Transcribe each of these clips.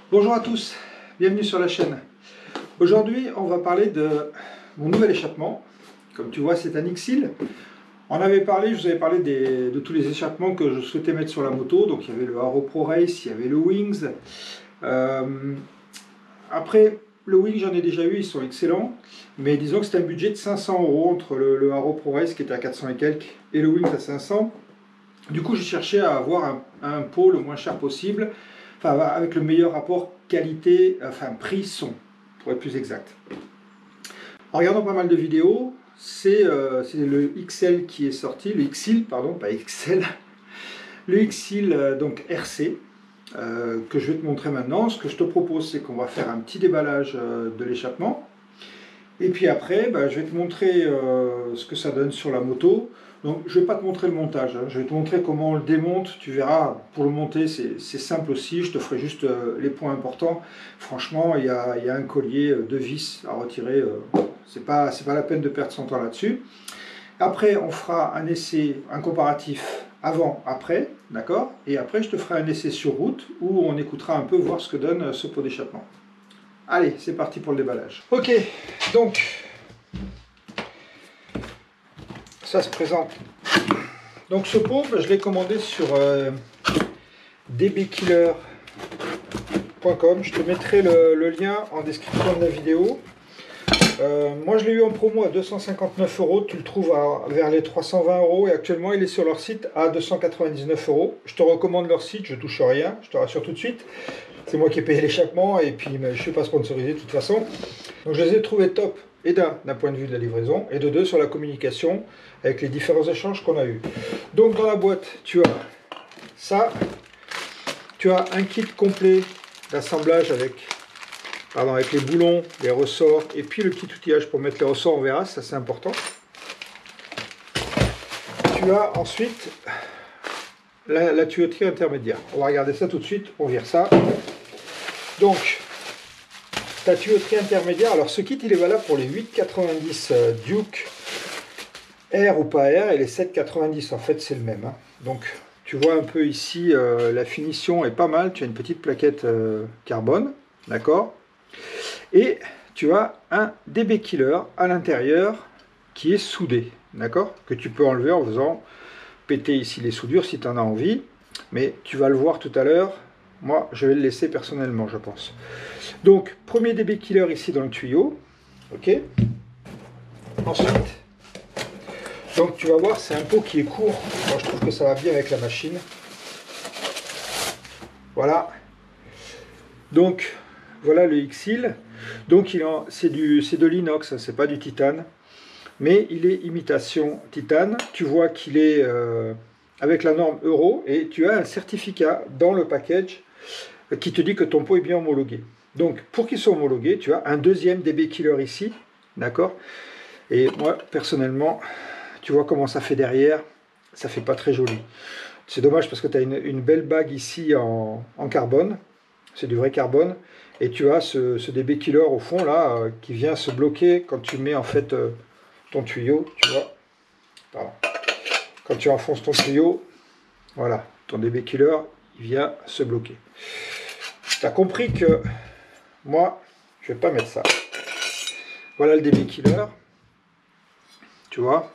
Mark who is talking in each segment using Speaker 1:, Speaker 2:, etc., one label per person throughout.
Speaker 1: Bonjour à tous, bienvenue sur la chaîne. Aujourd'hui, on va parler de mon nouvel échappement. Comme tu vois, c'est un X-Seal. On avait parlé, je vous avais parlé de tous les échappements que je souhaitais mettre sur la moto. Donc il y avait le Haro Pro Race, il y avait le Wings. Après, le Wings, j'en ai déjà eu, ils sont excellents. Mais disons que c'est un budget de 500 € entre le Haro Pro Race qui était à 400 et quelques et le Wings à 500. Du coup, j'ai cherché à avoir un pot le moins cher possible. Enfin, avec le meilleur rapport qualité, enfin prix-son, pour être plus exact. En regardant pas mal de vidéos, c'est le XL qui est sorti, le XL, pardon, pas XL, le XL donc RC, que je vais te montrer maintenant. Ce que je te propose, c'est qu'on va faire un petit déballage de l'échappement. Et puis après, je vais te montrer ce que ça donne sur la moto. Donc je ne vais pas te montrer le montage, hein. Je vais te montrer comment on le démonte, tu verras, pour le monter c'est simple aussi, je te ferai juste les points importants. Franchement, il y a un collier de vis à retirer, c'est pas la peine de perdre son temps là-dessus. Après on fera un essai, un comparatif avant-après, d'accord? Et après je te ferai un essai sur route où on écoutera un peu voir ce que donne ce pot d'échappement. Allez, c'est parti pour le déballage. Ok, donc ça se présente. Donc ce pot, je l'ai commandé sur dbkiller.com. Je te mettrai le lien en description de la vidéo. Moi je l'ai eu en promo à 259 €. Tu le trouves vers les 320 € et actuellement il est sur leur site à 299 €. Je te recommande leur site, je touche rien, je te rassure tout de suite. C'est moi qui ai payé l'échappement et puis je ne suis pas sponsorisé de toute façon. Donc je les ai trouvés top. Et d'un point de vue de la livraison, et de deux sur la communication, avec les différents échanges qu'on a eu. Donc dans la boîte, tu as ça, tu as un kit complet d'assemblage avec les boulons, les ressorts, et puis le petit outillage pour mettre les ressorts, on verra, ça c'est important. Tu as ensuite la tuyauterie intermédiaire. On va regarder ça tout de suite, on vire ça. Donc, ta tuyauterie intermédiaire, alors ce kit il est valable pour les 8,90 Duke R ou pas R et les 7,90, en fait c'est le même, hein. Donc tu vois un peu ici la finition est pas mal, tu as une petite plaquette carbone, d'accord, et tu as un DB Killer à l'intérieur qui est soudé, d'accord, que tu peux enlever en faisant péter ici les soudures si tu en as envie, mais tu vas le voir tout à l'heure. Moi, je vais le laisser personnellement, je pense. Donc, premier DB Killer ici dans le tuyau. Ok. Ensuite, donc tu vas voir, c'est un pot qui est court. Moi, je trouve que ça va bien avec la machine. Voilà. Donc, voilà le X-Seal. Donc, c'est de l'inox, c'est pas du titane. Mais il est imitation titane. Tu vois qu'il est avec la norme Euro. Et tu as un certificat dans le package qui te dit que ton pot est bien homologué. Donc, pour qu'il soit homologué, tu as un deuxième DB Killer ici, d'accord? Et moi, personnellement, tu vois comment ça fait derrière, ça fait pas très joli. C'est dommage parce que tu as une belle bague ici en carbone, c'est du vrai carbone, et tu as ce DB Killer au fond là, qui vient se bloquer quand tu mets en fait ton tuyau, tu vois. Voilà. Quand tu enfonces ton tuyau, voilà, ton DB Killer, il vient se bloquer. Tu as compris que moi, je vais pas mettre ça. Voilà le DB Killer. Tu vois.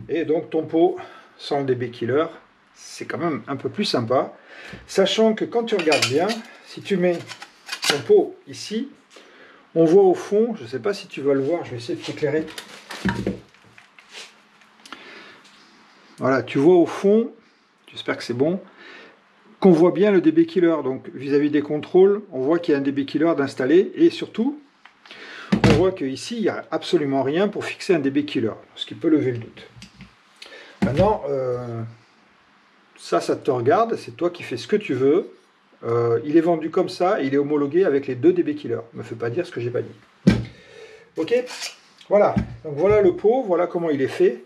Speaker 1: Et donc ton pot sans le DB Killer, c'est quand même un peu plus sympa. Sachant que quand tu regardes bien, si tu mets ton pot ici, on voit au fond, je ne sais pas si tu vas le voir, je vais essayer de t'éclairer. Voilà, tu vois au fond, j'espère que c'est bon, qu'on voit bien le DB Killer. Donc vis-à-vis des contrôles, on voit qu'il y a un DB Killer d'installer et surtout, on voit qu'ici, il n'y a absolument rien pour fixer un DB Killer, ce qui peut lever le doute. Maintenant, ça te regarde, c'est toi qui fais ce que tu veux. Il est vendu comme ça, et il est homologué avec les deux DB Killer. Ne me fais pas dire ce que j'ai pas dit. Ok, voilà. Donc voilà le pot, voilà comment il est fait.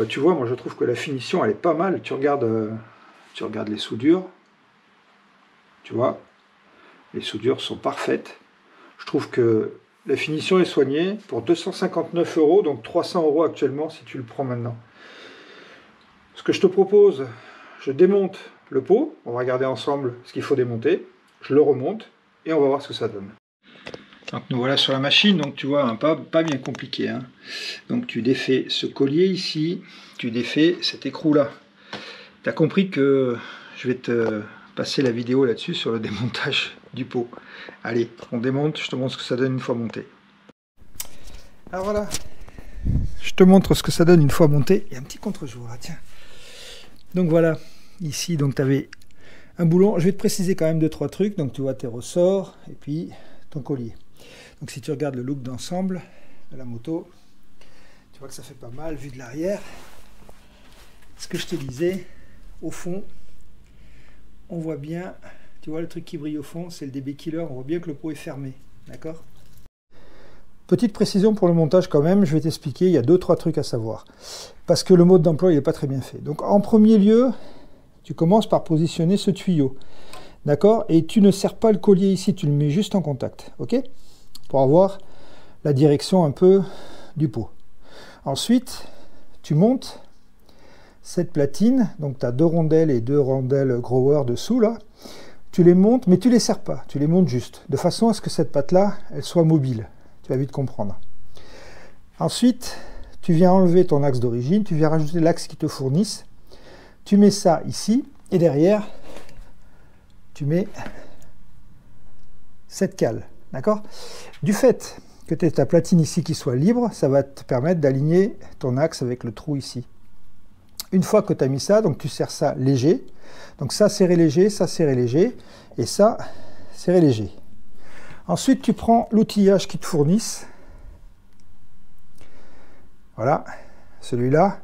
Speaker 1: Tu vois, moi je trouve que la finition elle est pas mal. Tu regardes les soudures. Tu vois, les soudures sont parfaites. Je trouve que la finition est soignée pour 259 €, donc 300 € actuellement si tu le prends maintenant. Ce que je te propose, je démonte le pot, on va regarder ensemble ce qu'il faut démonter, je le remonte et on va voir ce que ça donne. Donc nous voilà sur la machine, donc tu vois, hein, pas bien compliqué. Hein. Donc tu défais ce collier ici, tu défais cet écrou là. Tu as compris que je vais te passer la vidéo là-dessus sur le démontage du pot. Allez, on démonte, je te montre ce que ça donne une fois monté. Alors voilà, je te montre ce que ça donne une fois monté. Il y a un petit contre-jour là, tiens. Donc voilà, ici donc tu avais un boulon. Je vais te préciser quand même 2-3 trucs. Donc tu vois tes ressorts et puis ton collier. Donc si tu regardes le look d'ensemble de la moto, tu vois que ça fait pas mal vu de l'arrière. Ce que je te disais, au fond, on voit bien, tu vois le truc qui brille au fond, c'est le DB Killer, on voit bien que le pot est fermé, d'accord? Petite précision pour le montage quand même, je vais t'expliquer, il y a 2-3 trucs à savoir. Parce que le mode d'emploi il n'est pas très bien fait. Donc en premier lieu, tu commences par positionner ce tuyau, d'accord? Et tu ne serres pas le collier ici, tu le mets juste en contact, ok? Pour avoir la direction un peu du pot. Ensuite, tu montes cette platine, donc tu as 2 rondelles et 2 rondelles grower dessous là, tu les montes, mais tu les serres pas, tu les montes juste, de façon à ce que cette patte là, elle soit mobile, tu vas vite comprendre. Ensuite, tu viens enlever ton axe d'origine, tu viens rajouter l'axe qui te fournisse, tu mets ça ici, et derrière, tu mets cette cale. D'accord? Du fait que tu aies ta platine ici qui soit libre, ça va te permettre d'aligner ton axe avec le trou ici. Une fois que tu as mis ça, donc tu serres ça léger. Donc ça serré léger, et ça serré léger. Ensuite, tu prends l'outillage qui te fournissent. Voilà, celui-là,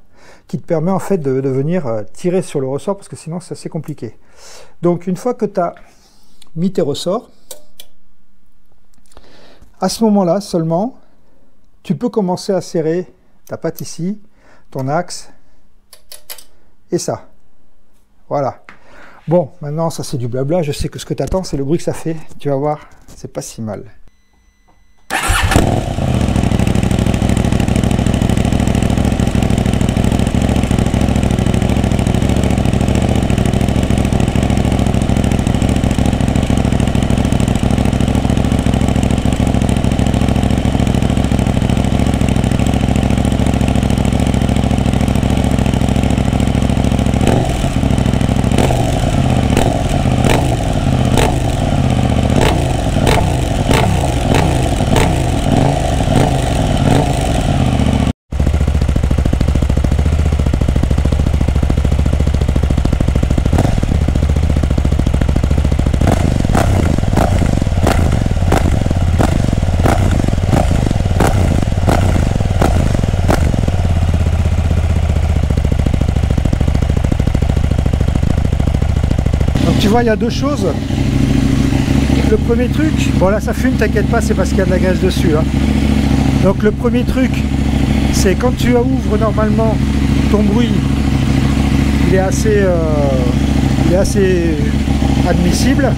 Speaker 1: qui te permet en fait de venir tirer sur le ressort, parce que sinon c'est assez compliqué. Donc une fois que tu as mis tes ressorts, à ce moment-là seulement, tu peux commencer à serrer ta patte ici, ton axe, et ça. Voilà. Bon, maintenant ça c'est du blabla, je sais que ce que tu attends c'est le bruit que ça fait. Tu vas voir, c'est pas si mal. Tu vois, il y a 2 choses. Le premier truc, bon là ça fume, t'inquiète pas, c'est parce qu'il y a de la graisse dessus. Hein. Donc le premier truc, c'est quand tu ouvres normalement ton bruit, il est assez admissible.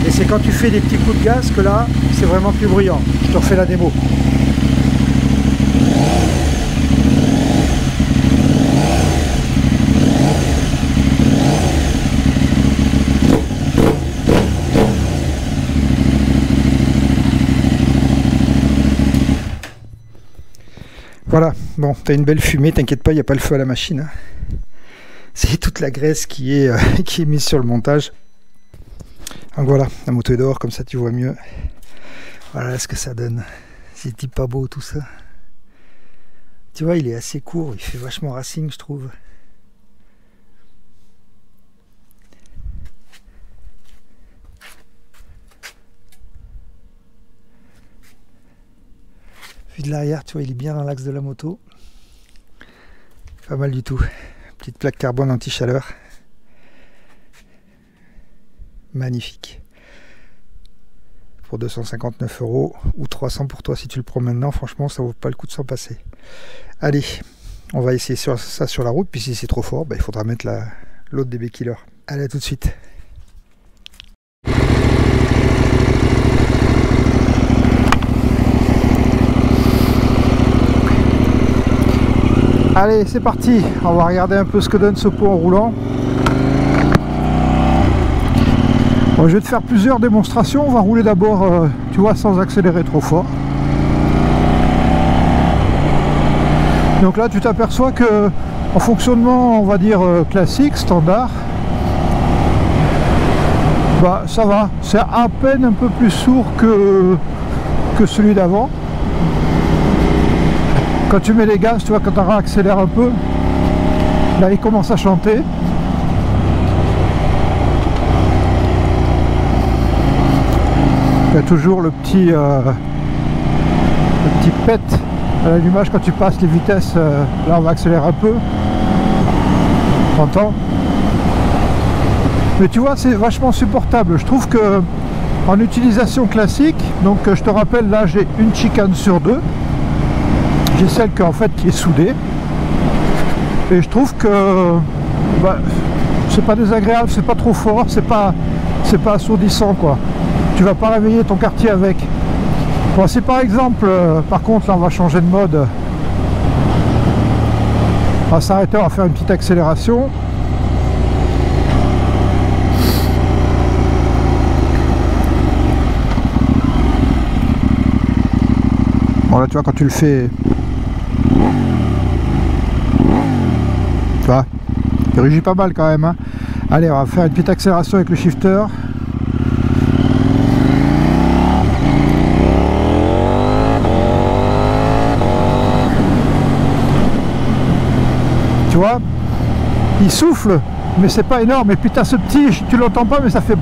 Speaker 1: Et c'est quand tu fais des petits coups de gaz que là, c'est vraiment plus bruyant. Je te refais la démo. Voilà, bon, tu as une belle fumée, t'inquiète pas, il n'y a pas le feu à la machine. Hein. C'est toute la graisse qui est mise sur le montage. Donc voilà, la moto est dehors, comme ça tu vois mieux. Voilà ce que ça donne. C'est pas beau tout ça. Tu vois, il est assez court, il fait vachement racing, je trouve. Vu de l'arrière, tu vois, il est bien dans l'axe de la moto. Pas mal du tout. Petite plaque carbone anti-chaleur. Magnifique. Pour 259 € ou 300 pour toi si tu le prends maintenant, franchement, ça vaut pas le coup de s'en passer. Allez, on va essayer ça sur la route, puis si c'est trop fort, bah, il faudra mettre l'autre DB Killer. Allez, à tout de suite. Allez, c'est parti, on va regarder un peu ce que donne ce pot en roulant. Bon, je vais te faire plusieurs démonstrations. On va rouler d'abord, tu vois, sans accélérer trop fort. Donc là, tu t'aperçois que en fonctionnement, on va dire classique, standard, bah ça va. C'est à peine un peu plus sourd que celui d'avant. Quand tu mets les gaz, tu vois, quand tu accélère un peu, là il commence à chanter. Il y a toujours le petit pet à l'allumage quand tu passes les vitesses. Là on va accélérer un peu. T'entends? Mais tu vois, c'est vachement supportable. Je trouve que en utilisation classique, donc je te rappelle, là j'ai une chicane sur deux. J'ai celle qui, en fait, qui est soudée. Et je trouve que bah, c'est pas désagréable, c'est pas trop fort, c'est pas assourdissant quoi. Tu vas pas réveiller ton quartier avec. Bon, si par exemple, par contre là on va changer de mode, on va s'arrêter, on va faire une petite accélération. Bon là tu vois, quand tu le fais, tu vois, il rugit pas mal quand même hein. Allez, on va faire une petite accélération avec le shifter. Tu vois, il souffle, mais c'est pas énorme. Et puis tu as ce petit, tu l'entends pas, mais ça fait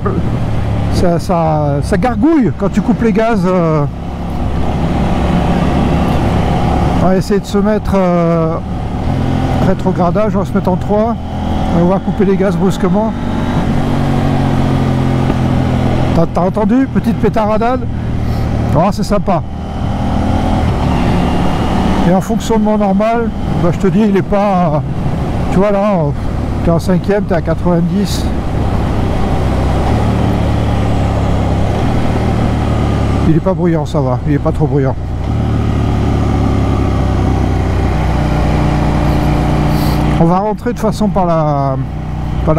Speaker 1: ça gargouille quand tu coupes les gaz. On va essayer de se mettre rétrogradage, on va se mettre en 3. On va couper les gaz brusquement. T'as entendu? Petite pétaradade. Oh, c'est sympa. Et en fonctionnement normal, bah, je te dis, il est pas... Tu vois là, t'es en 5e, t'es à 90. Il est pas bruyant, ça va. Il est pas trop bruyant. On va rentrer de toute façon par la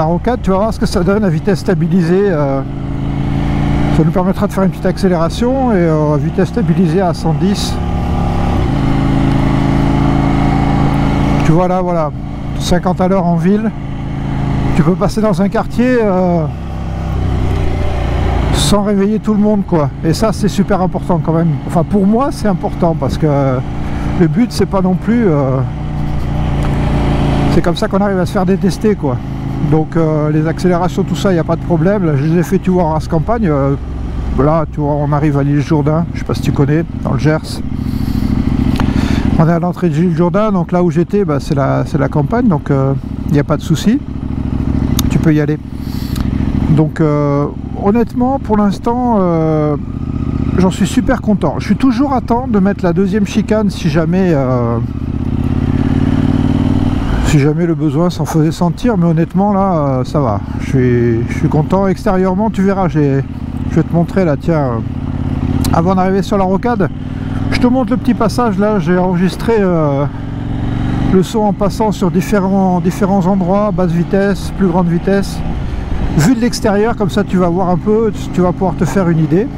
Speaker 1: rocade, tu vas voir ce que ça donne à vitesse stabilisée. Ça nous permettra de faire une petite accélération et à vitesse stabilisée à 110. Tu vois là, voilà, 50 à l'heure en ville. Tu peux passer dans un quartier sans réveiller tout le monde quoi. Et ça c'est super important quand même. Enfin pour moi c'est important parce que le but c'est pas non plus... c'est comme ça qu'on arrive à se faire détester quoi. Donc les accélérations, tout ça, il n'y a pas de problème. Là, je les ai fait, tu vois, en race campagne. Là, tu vois, on arrive à l'île Jourdain. Je sais pas si tu connais, dans le Gers. On est à l'entrée de l'île Jourdain. Donc là où j'étais, bah, c'est la campagne. Donc il n'y a pas de souci. Tu peux y aller. Donc honnêtement, pour l'instant, j'en suis super content. Je suis toujours à temps de mettre la deuxième chicane si jamais... si jamais le besoin s'en faisait sentir, mais honnêtement là ça va, je suis content. Extérieurement tu verras, je vais te montrer là, tiens, avant d'arriver sur la rocade, je te montre le petit passage là. J'ai enregistré le son en passant sur différents endroits, basse vitesse, plus grande vitesse, vue de l'extérieur, comme ça tu vas voir un peu, tu vas pouvoir te faire une idée.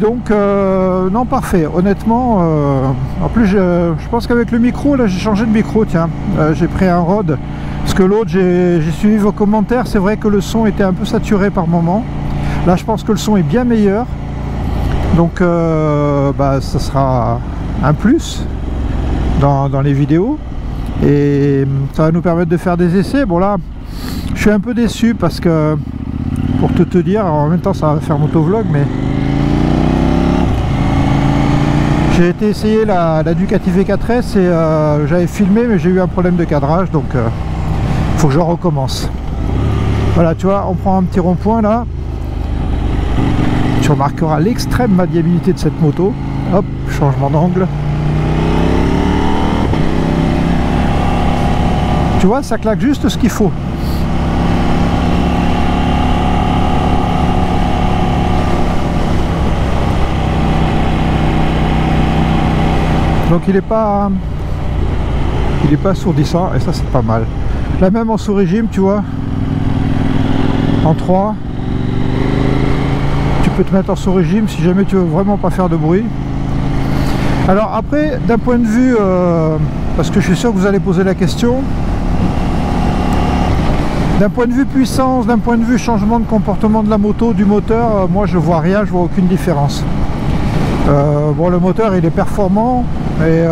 Speaker 1: donc non, parfait, honnêtement. En plus je pense qu'avec le micro là, j'ai changé de micro, tiens, j'ai pris un Rode, parce que l'autre, j'ai suivi vos commentaires, c'est vrai que le son était un peu saturé par moment. Là je pense que le son est bien meilleur, donc ça sera un plus dans les vidéos, et ça va nous permettre de faire des essais. Bon là je suis un peu déçu parce que, pour te dire, en même temps ça va faire motovlog, mais j'ai été essayer la Ducati V4S et j'avais filmé, mais j'ai eu un problème de cadrage, donc faut que je recommence. Voilà, tu vois, on prend un petit rond-point là, tu remarqueras l'extrême maniabilité de cette moto. Hop, changement d'angle. Tu vois, ça claque juste ce qu'il faut. Donc il est pas assourdissant, et ça c'est pas mal. Là même en sous-régime, tu vois, en 3, tu peux te mettre en sous-régime si jamais tu veux vraiment pas faire de bruit. Alors après, d'un point de vue, parce que je suis sûr que vous allez poser la question, d'un point de vue puissance, d'un point de vue changement de comportement de la moto, du moteur, moi je vois rien, je vois aucune différence. Bon, le moteur il est performant, mais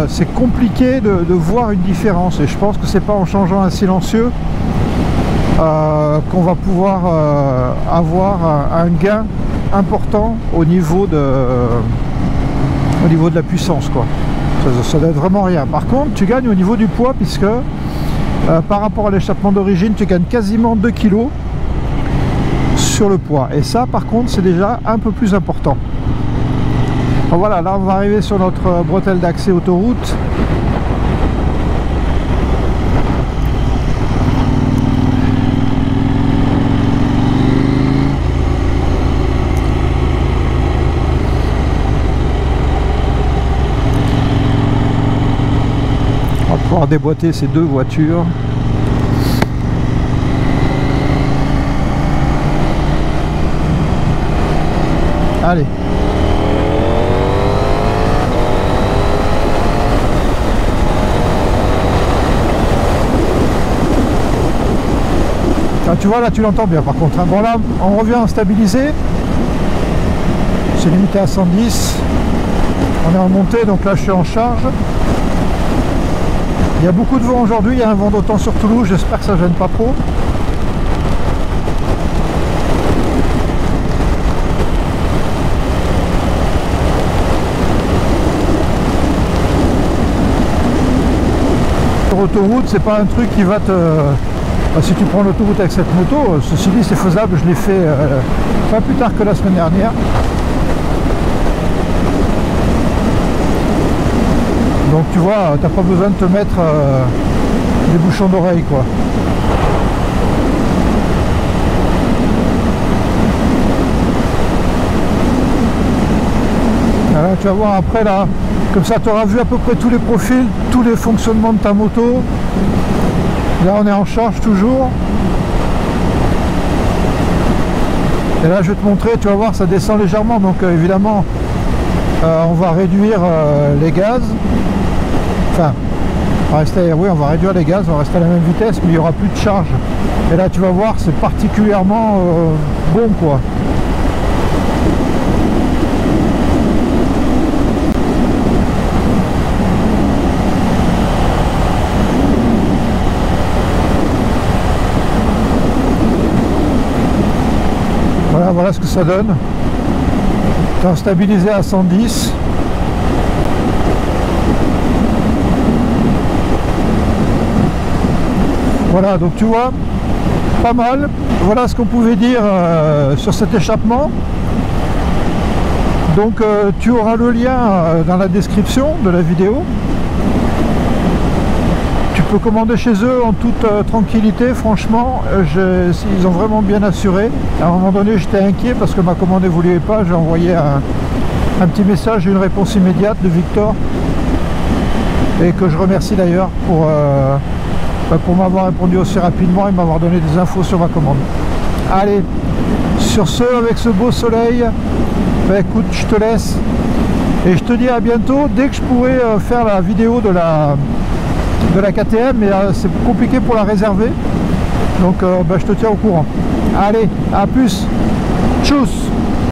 Speaker 1: c'est compliqué de voir une différence, et je pense que c'est pas en changeant un silencieux qu'on va pouvoir avoir un gain important au niveau de la puissance, quoi. Ça donne vraiment rien. Par contre tu gagnes au niveau du poids, puisque par rapport à l'échappement d'origine tu gagnes quasiment 2 kg sur le poids, et ça par contre c'est déjà un peu plus important. Voilà, là on va arriver sur notre bretelle d'accès autoroute. On va pouvoir déboîter ces deux voitures. Allez. Ah, tu vois, là tu l'entends bien par contre. Bon, là on revient en stabilisé. C'est limité à 110. On est en montée, donc là je suis en charge. Il y a beaucoup de vent aujourd'hui, il y a un vent d'autant sur Toulouse, j'espère que ça gêne pas trop. Sur autoroute, c'est pas un truc qui va te... Si tu prends l'autoroute avec cette moto, ceci dit c'est faisable, je l'ai fait pas plus tard que la semaine dernière. Donc tu vois, t'as pas besoin de te mettre des bouchons d'oreille, quoi. Voilà, tu vas voir après là, comme ça tu auras vu à peu près tous les profils, tous les fonctionnements de ta moto. Là on est en charge toujours. Et là je vais te montrer, tu vas voir, ça descend légèrement, donc évidemment on va réduire les gaz. Enfin, on va rester, oui, on va réduire les gaz, on va rester à la même vitesse, mais il n'y aura plus de charge. Et là tu vas voir, c'est particulièrement bon, quoi. Voilà ce que ça donne. Temps stabilisé à 110. Voilà, donc tu vois, pas mal. Voilà ce qu'on pouvait dire sur cet échappement. Donc tu auras le lien dans la description de la vidéo. Tu peux commander chez eux en toute tranquillité, franchement, ils ont vraiment bien assuré. À un moment donné j'étais inquiet parce que ma commande n'évoluait pas, j'ai envoyé un petit message et une réponse immédiate de Victor, et que je remercie d'ailleurs pour m'avoir répondu aussi rapidement et m'avoir donné des infos sur ma commande. Allez, sur ce, avec ce beau soleil,
Speaker 2: Bah écoute, je te laisse et je te dis à bientôt dès que je pourrai faire la vidéo de la KTM, mais c'est compliqué pour la réserver, donc bah, je te tiens au courant. Allez, à plus, tchuss.